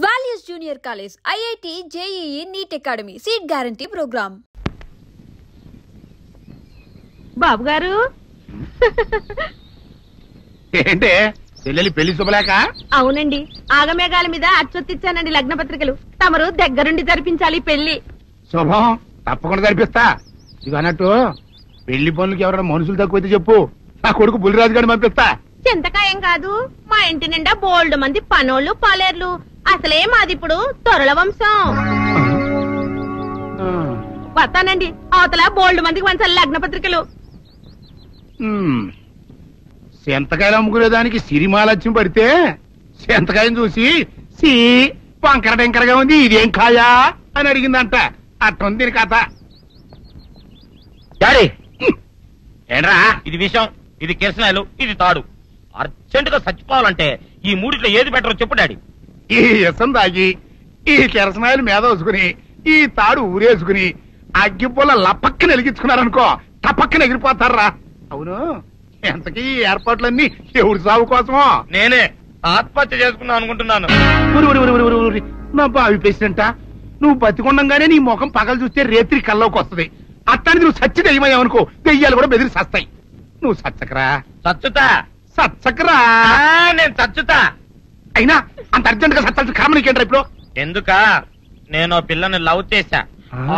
Values Junior College, IIT, JEE, NEET Academy, Seat Guarantee Program. బాబు గారు ఏంటే చెల్లెలి పెళ్లి శుభలేక? అవునండి, ఆగమేఘాల మీద అచ్చొత్తిచ్చానండి లగ్న పత్రికలు. తమరు దగ్గరుండి జరిపించాలి పెళ్లి. శుభం, తప్పకుండా జరిపిస్తా. ఇక అన్నట్టు పెళ్లి పనులకి ఎవరైనా మనుషులు తక్కువైతే చెప్పు, నా కొడుకు బుల్లిరాజు గారిని పంపిస్తా. చింతకాయం కాదు, మా ఇంటి నిండా బోల్డ్ మంది పనోళ్ళు పాలేర్లు. అసలే మాది ఇప్పుడు తొరల వంశం. వస్తానండి, అవతల బోల్డ్ మందికి వంచాలి లగ్న పత్రికలు. సెంతకాయలు అమ్ముకునేదానికి సిరిమాలత్యం పడితే సెంతకాయని చూసి సి వంకర టెంకరగా ఉంది, ఇదేం కాయా అని అడిగిందంట. అట్టుంది దీని కథ. డాడీ, ఏంట్రా? ఇది విషం, ఇది కిరసనాయలు, ఇది తాడు. అర్జెంట్ గా చచ్చిపోవాలంటే ఈ మూడిట్లో ఏది బెటర్ చెప్పు డాడీ. ఈ ఇసం తాగి ఈ కిరసనాయలు మీద వేసుకుని ఈ తాడు ఊరేసుకుని అగ్గిపుల్ల లపక్కన వెలిగించుకున్నారనుకో, టపక్కన ఎగిరిపోతారా. అవును, ఎంతకీ ఈ ఏర్పాట్లన్నీ ఎవరి సాగు కోసమో? నేనే ఆత్మహత్య చేసుకుందాం అనుకుంటున్నాను. నా బావి పేసినంట, నువ్వు బతికొండంగానే నీ ముఖం పగలు చూస్తే రేత్రి కల్లోకి వస్తుంది. అట్టానికి నువ్వు సచ్చి దెయ్యమయ్యావనుకో, దెయ్యాలు కూడా బెదిరి సస్తాయి. నువ్వు సచ్చకరా, చచ్చుతా. సచ్చకరా. నేను చచ్చుతా. అయినా అంత అర్జెంట్ గా సత్తాల్సిన కారణం నీకేంట్రా ఇప్పుడు? ఎందుక, నేను ఆ పిల్లని లవ్ చేశా.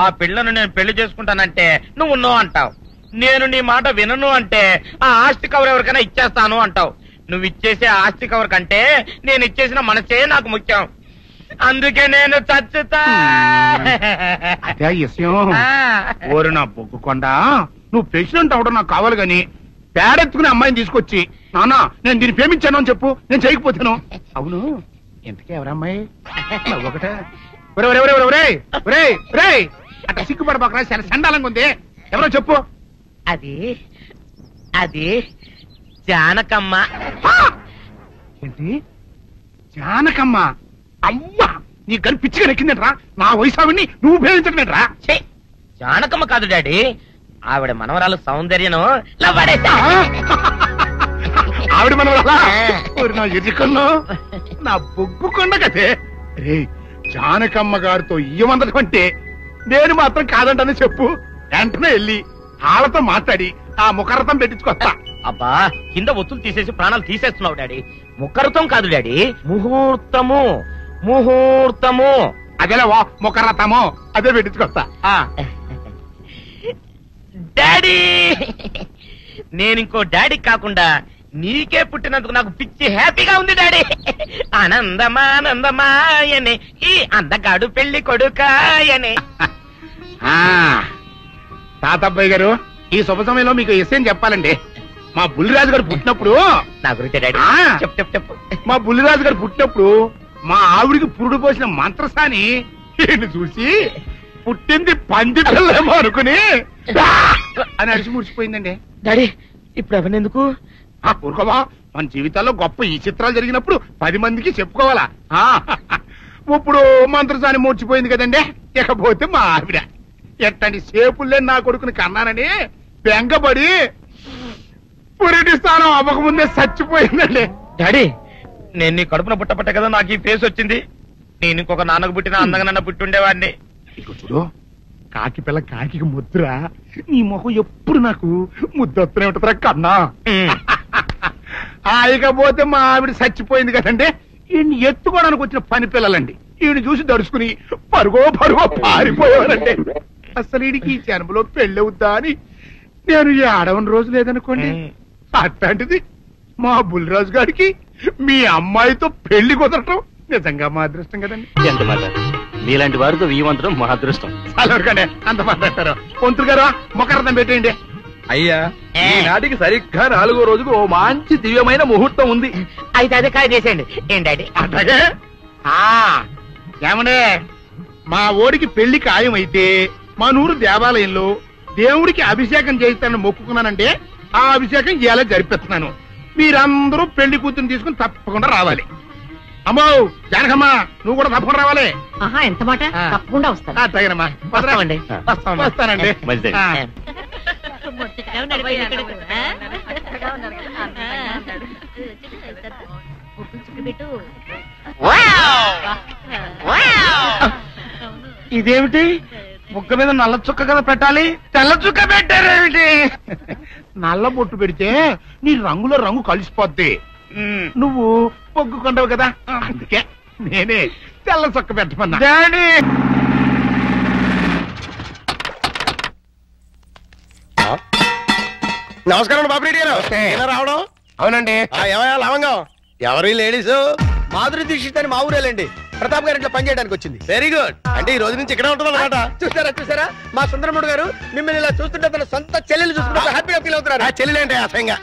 ఆ పిల్లను నేను పెళ్లి చేసుకుంటానంటే నువ్వు నో అంటావు. నేను నీ మాట వినను అంటే ఆ ఆస్తి కవర్ ఎవరికైనా ఇచ్చేస్తాను అంటావు. నువ్వు ఇచ్చేసే ఆస్తి కవర్ కంటే నేను ఇచ్చేసిన మనసే నాకు ముఖ్యం. అందుకే నేను చచ్చుతా. అదే విషయం. ఓరు నా బొగ్గుకొండ, నువ్వు ప్రెసిడెంట్ అవడం నాకు కావాలి గాని పేడెత్తుకునే అమ్మాయిని తీసుకొచ్చి నానా నేను దీన్ని ప్రేమించాను అని చెప్పు, నేను చేయకపోతాను. అవును, ఎంతకే ఎవరమ్మాయి? ఒకటే అట్లా సిగ్గుపడబాక, చాలా సండాలంగా ఉంది. ఎవరో చెప్పు. అది అది జానకమ్మ. ఏంటి జానకమ్మ? అమ్మా, నీ గని పిచ్చిగా నెక్కిందంట్రా. నా వయసావిని నువ్వు ప్రేమించటమేట్రా? జానకమ్మ కాదు డాడీ, ఆవిడ మనవరాలు సౌందర్యను ఆవిడ మనవరాలా? నా ఎదుకల్లో నా బొగ్గుకొండ కదే. రే, జానకమ్మ గారితో ఇయ్యమందడం అంటే నేను మాత్రం కాదంటని చెప్పు. వెంటనే వెళ్ళి వాళ్ళతో మాట్లాడి ఆ ముఖరథం పెట్టించుకొస్తా. అబ్బా, కింద ఒత్తులు తీసేసి ప్రాణాలు తీసేస్తున్నావు డాడీ. ముఖరథం కాదు డాడీ, ముహూర్తము. ముహూర్తము అదేలా ముఖరథము, అదే పెట్టించుకొస్తా. డాడీ, నేను ఇంకో డాడీ కాకుండా నీకే పుట్టినందుకు నాకు పిచ్చి హ్యాపీగా ఉంది డాడీ. ఆనందమానందమాయనే ఈ అందగాడు పెళ్లి కొడుకాయనే. తాతబ్బాయి గారు, ఈ శుభ సమయంలో మీకు విషయం చెప్పాలండి. మా బుల్లిరాజు గారు పుట్టినప్పుడు నా గురించి డాడీ చెప్పు. మా బుల్లిరాజు గారు పుట్టినప్పుడు మా ఆవిడికి పురుడు పోసిన మంత్రసాని ఈయన చూసి పుట్టింది పంది పిల్లేమో అనుకుని అని అడిచి ముడిచిపోయిందండి. డాడీ, ఇప్పుడు అవన్నెందుకు? ఊరుకోవా, మన జీవితాల్లో గొప్ప ఈ చిత్రాలు జరిగినప్పుడు 10 మందికి చెప్పుకోవాలా. ఇప్పుడు మంత్రసాని మూర్చిపోయింది కదండి. ఇకపోతే మా ఆవిడ ఎట్టండి సేపుల్లే నా కొడుకుని కన్నానని బెంగపడి పురిటి స్థానం అవ్వకముందే చచ్చిపోయిందండి. డాడీ, నేను నీ కడుపున పుట్టపట్ట కదా నాకు ఈ ఫేస్ వచ్చింది. నేను ఇంకొక నాన్నకు పుట్టిన అందంగా నన్ను పుట్టుండేవాడిని. ఇక చూడు, కాకి పిల్ల కాకి ముద్ర, నీ మొహం ఎప్పుడు నాకు ముద్దొత్తనే ఉంటుందిరా కన్నా. ఇకపోతే మా ఆవిడ చచ్చిపోయింది కదండి. ఈయన్ని ఎత్తుకోవడానికి వచ్చిన పని పిల్లలండి ఈయన చూసి దడుచుకుని పరుగో పారిపోయేవారండి. అసలు ఈడికి ఈ జన్మలో పెళ్ళవుద్దా అని నేను ఈ ఆడవని రోజు లేదనుకోండి. అట్లాంటిది మా బుల్లిరాజు గారికి మీ అమ్మాయితో పెళ్లి కుదరటం నిజంగా మా అదృష్టం కదండి. ఎంత మాట, మీలాంటి వారితో వీమంతరం మా అదృష్టం. చాలవరకండి, అంత మాట్లాడతారు. పొంతులు గారు ముఖరథం పెట్టేయండి. అయ్యా, ఈనాటికి సరిగ్గా 4వ రోజుకు ఓ మంచి దివ్యమైన ముహూర్తం ఉంది. అయితే అదే కాయ చేసేయండి. ఏం డాడీ? అట్లాగే. ఏమనే, మా ఓడికి పెళ్లి ఖాయమైతే మా నూరు దేవాలయంలో దేవుడికి అభిషేకం చేయిస్తానని మొక్కుకున్నానంటే ఆ అభిషేకం ఇలా జరిపిస్తున్నాను. మీరందరూ పెళ్లి కూతురు తీసుకుని తప్పకుండా రావాలి. అమ్మో జానకమ్మ, నువ్వు కూడా తప్పకుండా రావాలి. ఎంత మాట, తప్పకుండా వస్తాను. అట్లాగేనమ్మా, వస్తానండి. పెట్టు. ఇదేమిటి ముక్క మీద నల్ల చుక్క కదా పెట్టాలి, తెల్ల చుక్క పెట్టారేమిటి? నల్ల బొట్టు పెడితే నీ రంగులో రంగు కలిసిపోద్ది. నువ్వు పొగ్గుకుంటావు కదా, అందుకే నేనే తెల్ల చుక్క పెట్టమన్నా. డాడీ నమస్కారం బాబురెడ్డి గారు. ఎలా రావడం? అవునండి. ఏమయ్యా లవంగం, ఎవరు లేడీస్? మాధురి దీక్షిత్ అని మా ఊరేలండి, ప్రతాప్ గారి ఇంట్లో పనిచేయడానికి వచ్చింది. Very good. అంటే ఈ రోజు నుంచి ఇక్కడే ఉంటుంది అనమాట. చూసారా మా సుందరముడు గారు మిమ్మల్ని ఇలా చూస్తుంటే తన సొంత చెల్లెలు చూసుకుంటే హ్యాపీగా ఫీల్ అవుతున్నారు. ఆ చెల్లెలు అంటే అసహ్యంగా.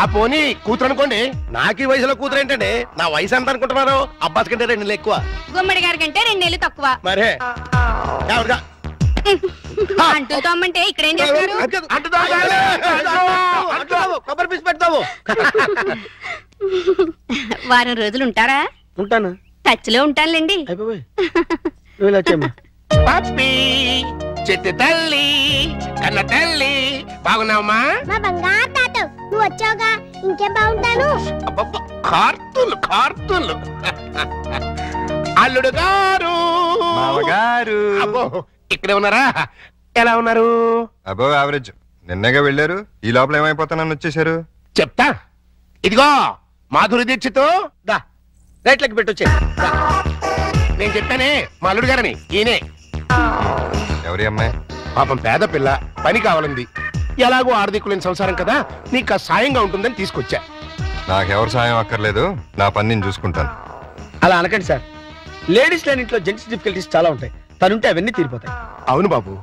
ఆ పోనీ కూతురు అనుకోండి. నాకు ఈ వయసులో కూతురు ఏంటండి? నా వయసు ఎంత అనుకుంటున్నారు? అబ్బాస్ కంటే 2 నెలలు ఎక్కువ. గుమ్మడి గారి కంటే 2 నెలలు తక్కువ. మరే అంటూ తమ్మంటే ఇక్కడేం చేస్తారు? కొబ్బరి పీసు పెడతావు. వారం రోజులు ఉంటారా? ఉంటాను, టచ్ లో ఉంటానులేండి. పప్పి చెట్టు తల్లి కన్న తల్లి బాగున్నావమ్మా? మా బంగారు తాత నువ్వు వచ్చావుగా, ఇంకేం బాగుంటాను. కార్తూలు కార్తూలు. అల్లుడు గారు మామగారు అబ్బో ఇక్కడే ఉన్నారా? ఎలా ఉన్నారు? అబో యావరేజ్. నిన్నగా వెళ్ళారు, ఈ లోపల ఏమైపోతానని వచ్చేసారు. చెప్తా. ఇదిగో మాధురి దీక్షిత్ రైట్లకి పెట్టొచ్చే. నేను చెప్పానే మా అల్లుడు గారని. ఈయనే. ఎవరి అమ్మాయి? పాపం పేద పిల్ల, పని కావాలంది. ఎలాగో ఆర్థికులేని సంసారం కదా, నీకు సాయంగా ఉంటుందని తీసుకొచ్చా. నాకెవరు సాయం అక్కర్లేదు, నా పని నేను చూసుకుంటాను. అలా అనకండి సార్, లేడీస్ లేని ఇంట్లో జెంట్స్ డిఫికల్టీస్ చాలా ఉంటాయి. తనుంటే అవన్నీ తీరిపోతాయి. అవును బాబు,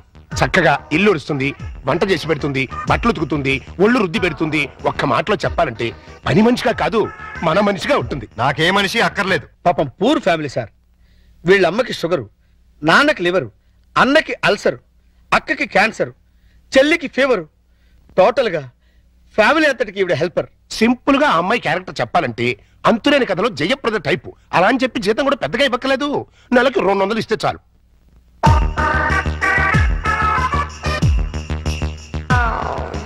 చక్కగా ఇల్లు ఉడుస్తుంది, వంట చేసి పెడుతుంది, బట్టలు ఉతుకుతుంది, ఒళ్ళు రుద్ది పెడుతుంది. ఒక్క మాటలో చెప్పాలంటే పని మనిషిగా కాదు, మన మనిషిగా ఉంటుంది. నాకే మనిషి అక్కర్లేదు. పాపం పూర్ ఫ్యామిలీ సార్. వీళ్ళ అమ్మకి షుగరు, నాన్నకి లివరు, అన్నకి అల్సరు, అక్కకి క్యాన్సర్, చెల్లికి ఫీవరు. టోటల్ గా ఫ్యామిలీ అంతటికి ఈవిడ హెల్పర్. సింపుల్ గా ఆ అమ్మాయి క్యారెక్టర్ చెప్పాలంటే అంతులేని కథలో జయప్రద టైపు. అలా అని చెప్పి జీతం కూడా పెద్దగా ఇవ్వక్కలేదు, నెలకి 200 ఇస్తే చాలు.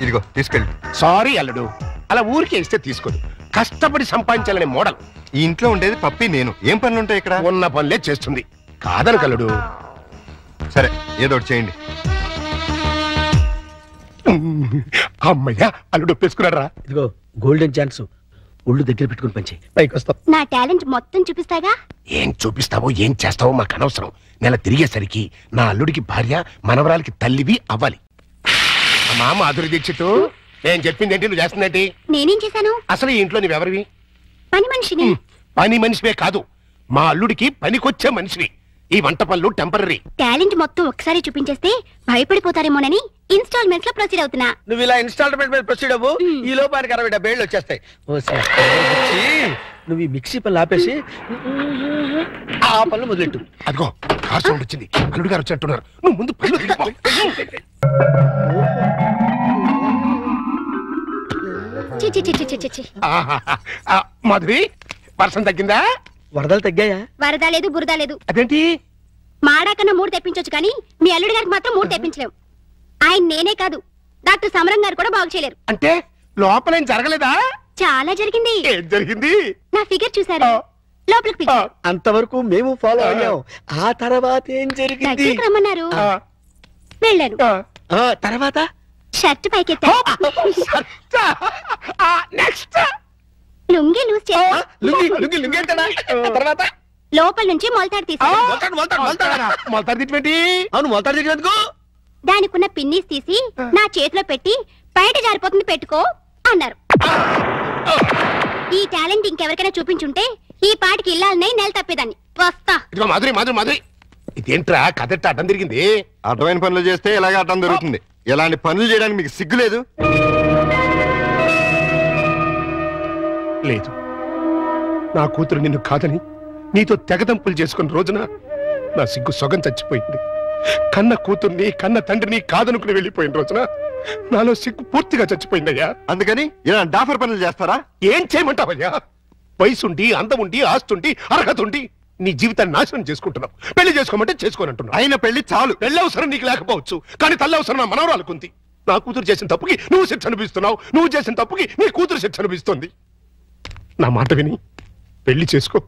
ఇదిగో తీసుకెళ్ళి. సారీ అల్లుడు, అలా ఊరికే ఇస్తే తీసుకోదు, కష్టపడి సంపాదించాలనే మోడల్. ఈ ఇంట్లో ఉండేది పప్పి నేను, ఏం పనులు ఉంటాయి ఇక్కడ? ఉన్న పనులే చేస్తుంది, కాదని కల్లుడు. సరే ఏదో ఒకటి చేయండి. అమ్మయ్యా, అల్లుడు ఒప్పేసుకున్నాడు రా. ఇదిగో గోల్డెన్ ఛాన్స్, ఒళ్ళు దగ్గర పెట్టుకుని పంచి పైకి వస్తాం. నా టాలెంట్ మొత్తం చూపిస్తాగా. ఏం చూపిస్తావో ఏం చేస్తావో మాకు అనవసరం. నెల తిరిగేసరికి నా అల్లుడికి భార్య, మనవరాలకి తల్లివి అవ్వాలి. అమ్మా మాధురి దీక్షిత్, నేను చెప్పింది ఏంటి, నువ్వు చేస్తుందేంటి? నేనేం చేశాను? అసలు ఈ ఇంట్లో నువ్వెవరివి? పని మనిషిని. పని మనిషివే కాదు, మా అల్లుడికి పనికొచ్చే మనిషివి. ఈ వంట పనులు టెంపరరీ. టాలెంట్ మొత్తం ఒకసారి చూపించేస్తే భయపడిపోతారేమోనని ఇన్స్టాల్మెంట్స్ లో ప్రొసీడ్ అవుతున్నా. నువ్వు ఇలా ఇన్స్టాల్మెంట్ మీద ప్రొసీడ్ అవ్వు, ఈ లోపానికి 60-70 ఏళ్ళు వచ్చేస్తాయి. నువ్వు ఈ మిక్సీ పనులు ఆపేసి ఆ పనులు మొదలెట్టు. అదిగో కార్ సౌండ్ వచ్చింది, అల్లుడు గారు వచ్చినట్టున్నారు. నువ్వు ముందు పనులు దిగిపో. చి చి చి చి చి చి. మాధురి, వర్షం తగ్గిందా? వరదలు తగ్గాయా? వరద లేదు, బురద లేదు. అదేంటి? మాడాకన్నా 3 తెప్పించొచ్చు కానీ మీ అల్లుడి గారికి మాత్రం 3 తెప్పించలేవు. ఆయన నేనే కాదు, డాక్టర్ సమరం గారు కూడా బాగు చేయలేరు. అంటే లోపలేం జరగలేదా? చాలా జరిగింది. ఏం జరిగింది? నా ఫిగర్ చూసారు, లోపలికి పిలిచారు. అంతవరకు మేము ఫాలో అయ్యాం. ఆ తర్వాత ఏం జరిగింది? దగ్గరికి రమ్మన్నారు, వెళ్ళాను. తర్వాత షర్ట్ పైకెత్తా, నెక్స్ట్ లుంగి లూజ్ చేస్తా, తర్వాత లోపల నుంచి మొలతాడు తీసి మొలతాడు తిట్టి. అవును, మొలతాడు తిరిగినందుకు దానికున్న పిన్నీస్ తీసి నా చేతిలో పెట్టి బయట జారిపోతుంది పెట్టుకో అన్నారు. ఈ టాలెంట్ ఇంకెవరికైనా చూపించుంటే ఈ పాటికి ఇల్లాలనే నెల తప్పేదాన్ని. వస్తా. ఇదిగో మాధురి, మాధురి, మాధురి, ఇదేంట్రా కథెట్ట అడ్డం తిరిగింది? అడ్డమైన పనులు చేస్తే ఇలాగే అడ్డం దొరుకుతుంది. ఇలాంటి పనులు చేయడానికి మీకు సిగ్గు లేదు? లేదు, నా కూతురు నిన్ను కాదని నీతో తెగదంపులు చేసుకున్న రోజున నా సిగ్గు సొగం చచ్చిపోయింది. కన్న కూతుర్ని, కన్న తండ్రిని కాదనుకుని వెళ్ళిపోయిన రోజున నాలో సిగ్గు పూర్తిగా చచ్చిపోయిందయ్యా. అందుకని ఇలా డాఫర్ పనులు చేస్తారా? ఏం చేయమంటావయ్యా? వయసుండి, అందముండి, ఆస్తుండి, అర్హత ఉండి నీ జీవితాన్ని నాశనం చేసుకుంటున్నావు. పెళ్లి చేసుకోమంటే చేసుకోనంటున్నావు. అయిన పెళ్లి చాలు. పెళ్లి అవసరం నీకు లేకపోవచ్చు, కానీ తల్లి అవసరం నా మనవరాలుకుంది. నా కూతురు చేసిన తప్పుకి నువ్వు శిక్ష అనిపిస్తున్నావు, నువ్వు చేసిన తప్పుకి నీ కూతురు శిక్ష అనిపిస్తుంది. నా మాట విని పెళ్లి చేసుకో.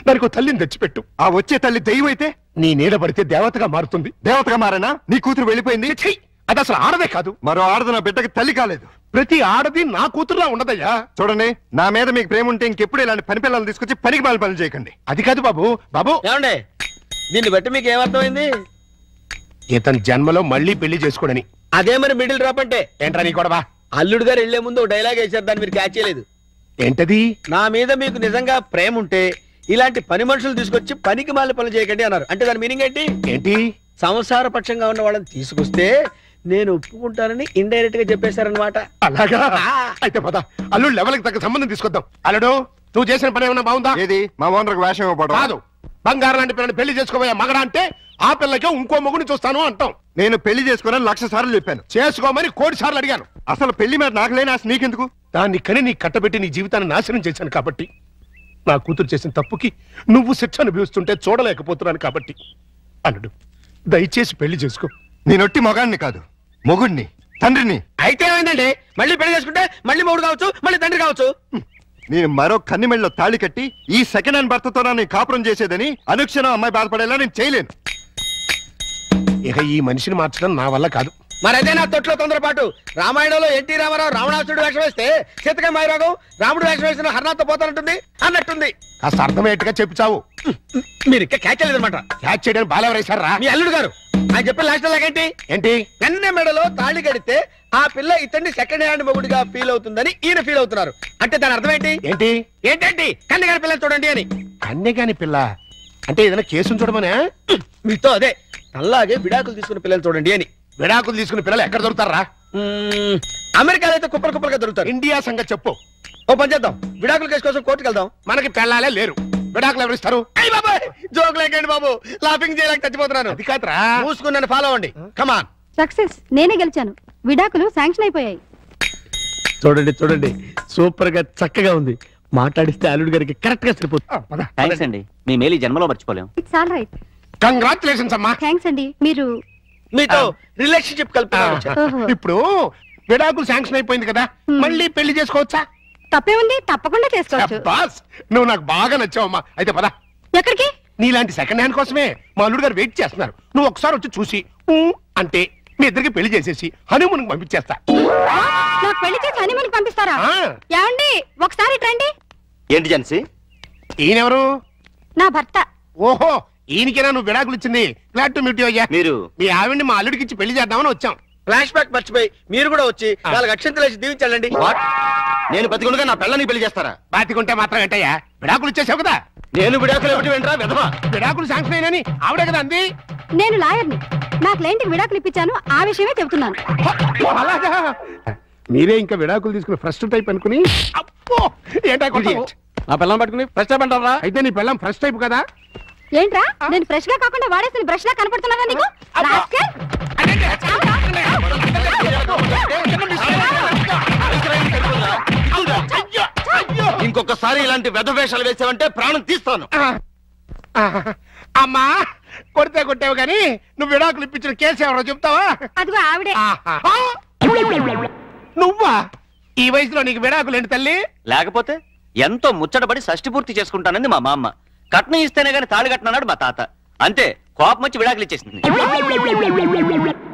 దానికి ఒక తల్లిని తెచ్చిపెట్టు. ఆ వచ్చే తల్లి దెయ్యం అయితే నీ నీడ పడితే దేవతగా మారుతుంది. దేవతగా మారేనా? నీ కూతురు వెళ్ళిపోయింది. ఛీ! అది అసలు ఆడదే కాదు. మరో ఆడది నా బిడ్డకి తల్లి కాలేదు. ప్రతి ఆడది నా కూతురులా ఉండదయ్యా. చూడండి, నా మీద మీకు ప్రేమ ఉంటే ఇంకెప్పుడు ఇలాంటి పని పిల్లలు తీసుకొచ్చి పనికి మాలి పనులు చేయకండి. అది కాదు బాబు. బాబు ఏమండి, దీన్ని బట్టి మీకు ఏమర్థమైంది? ఇతని జన్మలో మళ్ళీ పెళ్లి చేసుకోడని. అదే మరి మిడిల్ డ్రాప్ అంటే. ఏంట్రా నీ గొడవ? అల్లుడు గారు వెళ్లే ముందు ఒక డైలాగ్ వేశారు, దాన్ని మీరు క్యాచ్ చేయలేదు. ఏంటది? నా మీద మీకు నిజంగా ప్రేమ ఉంటే ఇలాంటి పని మనుషులు తీసుకొచ్చి పనికి మాలి పనులు చేయకండి అన్నారు. అంటే దాని మీనింగ్ ఏంటి? ఏంటి? సంసార పక్షంగా ఉన్న వాళ్ళని తీసుకొస్తే నేను ఒప్పుకుంటానని ఇండైరెక్ట్ గా చెప్పేశారనమాట. అలాగా? అయితే పద, అల్లుడు లెవెల్కి తగ్గ సంబంధం తీసుకొద్దాం. అల్లుడు, నువ్వు చేసిన పని ఏమన్నా బాగుందా? ఏది మా ఓనర్కి వేషం ఇవ్వబడదు. కాదు, బంగారం లాంటి పిల్లని పెళ్లి చేసుకోబోయే మగడా అంటే ఆ పిల్లకే ఇంకో మొగుని చూస్తాను అంటాం. నేను పెళ్లి చేసుకోవాలని 1,00,000 సార్లు చెప్పాను. చేసుకోమని 1,00,00,000 సార్లు అడిగాను. అసలు పెళ్లి మీద నాకు లేని ఆశ నీకెందుకు? దాన్ని కని నీ కట్టబెట్టి నీ జీవితాన్ని నాశనం చేశాను కాబట్టి, నా కూతురు చేసిన తప్పుకి నువ్వు శిక్ష అనుభవిస్తుంటే చూడలేకపోతున్నాను కాబట్టి. అల్లుడు, దయచేసి పెళ్లి చేసుకో. నేనొట్టి మగాడిని కాదు, మొగుడిని, తండ్రిని. అయితే ఏమైందండి, మళ్ళీ పెళ్లి చేసుకుంటే మళ్ళీ మొగుడు కావచ్చు, మళ్ళీ తండ్రి కావచ్చు. నేను మరో కన్నిమెళ్ళలో తాళి కట్టి ఈ సెకండ్ హ్యాండ్ భర్తతో నేను కాపురం చేసేదని అనుక్షణం అమ్మాయి బాధపడేలా నేను చేయలేను. ఇక ఈ మనిషిని మార్చడం నా వల్ల కాదు. మరదే నా తొట్లో తొందరపాటు. రామాయణంలో ఎన్టీ రామారావు రావణాసురుడు వేషం వేస్తే సీతక మైరాగం రాముడు వేషం వేసిన హర్నాథ్తో పోతానంటుంది అన్నట్టుంది. కాస్త అర్థమయ్యేట్టుగా చెప్పి చావు. మీరు ఇంకా క్యాచ్ చేయలేదన్నమాట. క్యాచ్ చేయడానికి బాలెవరేశారా? మీ అల్లుడు గారు ఆయన చెప్పిన లాస్ట్ లాగేంటి? ఏంటి? కన్నె మెడలో తాళి కడితే ఆ పిల్ల ఇతన్ని సెకండ్ హ్యాండ్ మొగుడిగా ఫీల్ అవుతుందని ఈయన ఫీల్ అవుతున్నారు. అంటే దాని అర్థం ఏంటి? ఏంటి? ఏంటంటి కన్నెగారి పిల్లలు చూడండి అని. కన్నెగాని పిల్ల అంటే ఏదైనా కేసును చూడమనే? మీతో అదే అలాగే విడాకులు తీసుకున్న పిల్లలు చూడండి అని. విడాకులు తీసుకున్న పిల్లలు ఎక్కడ దొరుకుతారా? అమెరికాలో అయితే కుప్పలు కుప్పలుగా దొరుకుతారు. ఇండియా సంగతి చెప్పు. ఓ పని చేద్దాం, విడాకుల కేసు కోసం కోర్టుకు వెళ్దాం. మనకి పెళ్ళాలే లేరు, విడాకులు ఎవరు ఇస్తారు? అయ్య బాబాయ్, జోక్ లేకండి బాబు, లాఫింగ్ చేయలేక చచ్చిపోతున్నాను. అది కాదురా. మూసుకున్నాను, ఫాలో అవ్వండి. కమాన్. సక్సెస్, నేనే గెలిచాను. విడాకులు శాంక్షన్ అయిపోయాయి. చూడండి చూడండి, సూపర్ గా చక్కగా ఉంది. మాట్లాడిస్తే అల్లుడు గారికి కరెక్ట్ గా సరిపోతుంది. థ్యాంక్స్ అండి, మీ మేలు ఈ జన్మలో మర్చిపోలేం. It's all right. కంగ్రాచులేషన్స్ అమ్మా. థ్యాంక్స్ అండి. మీరు మీతో రిలేషన్షిప్ కలుపుతున్నాను. ఓహో. ఇప్పుడు విడాకులు శాంక్షన్ అయిపోయింది కదా, మళ్ళీ పెళ్లి చేసుకోవచ్చా? తప్పేముంది, తప్పకుండా చేసుకోవచ్చు. బాస్, నువ్వు నాకు బాగా నచ్చావమ్మా. అయితే పద. ఎక్కడికి? నీలాంటి సెకండ్ హ్యాండ్ కోసమే మా అల్లుడు గారు వెయిట్ చేస్తున్నారు. నువ్వు ఒకసారి వచ్చి చూసి అంటే మీ ఇద్దరికి పెళ్లి చేసేసి హనీమూన్ పంపించేస్తా. నాకు పెళ్లి చేసి హనీమూన్ పంపిస్తారా? ఆ. ఏమండి, ఒకసారి రండి. ఏంటి జెన్సీ? ఈయనెవరు? నా భర్త. ఓహో, ఈయనకేనా నువ్వు విడాకులు ఇచ్చింది? గ్లాడ్ టు మీట్ యు అయ్యా. మీరు మీ ఆవిడ్ని మా అల్లుడికి ఇచ్చి పెళ్లి చేద్దామని వచ్చాం. ఫ్లాష్ బ్యాక్ మర్చిపోయి మీరు కూడా వచ్చి 4 అక్షంతలు వేసి దీవించాలండి. నేను బతికుండగా నా పిల్లని పెళ్లి చేస్తారా? బాతికుంటే మాత్రం ఏంటయ్యా, విడాకులు ఇచ్చేసావు కదా. నేను విడాకులు ఎప్పుడు వింటరా విధవా? విడాకులు శాంక్షన్ అయినని ఆవిడే కదా అంది. నేను లాయర్ని. నా క్లయింట్కి విడాకులు ఇప్పించాను, ఆ విషయమే చెబుతున్నాను. అలాగా? మీరే ఇంకా విడాకులు తీసుకుని ఫస్ట్ టైప్ అనుకుని అప్పో ఏంటా నా పిల్లని పట్టుకుని ఫస్ట్ టైప్ అంటారా? అయితే నీ పిల్లం ఫస్ట్ టైప్ కదా. ఏంట్రా, నేను ఫ్రెష్ గా కాకుండా వాడేసిన బ్రష్ లా కనపడుతున్నారా నీకు? రాస్కెల్. ఇంకొకసారి ఇలాంటి వెధ వేషాలు వేసావంటే ప్రాణం తీస్తాను. అమ్మా, కొడితే కొట్టావు గాని నువ్వు విడాకులు ఇప్పించిన కేసు ఎవరో చెప్తావా? అదిగో ఆవిడే. నువ్వా? ఈ వయసులో నీకు విడాకులు ఏంటి తల్లి? లేకపోతే ఎంతో ముచ్చటపడి షష్టి పూర్తి చేసుకుంటానంది మా మామ. కట్నం ఇస్తేనే గాని తాళి కట్టినన్నాడు మా తాత. అంతే, కోపం వచ్చి విడాకులు ఇచ్చేసింది.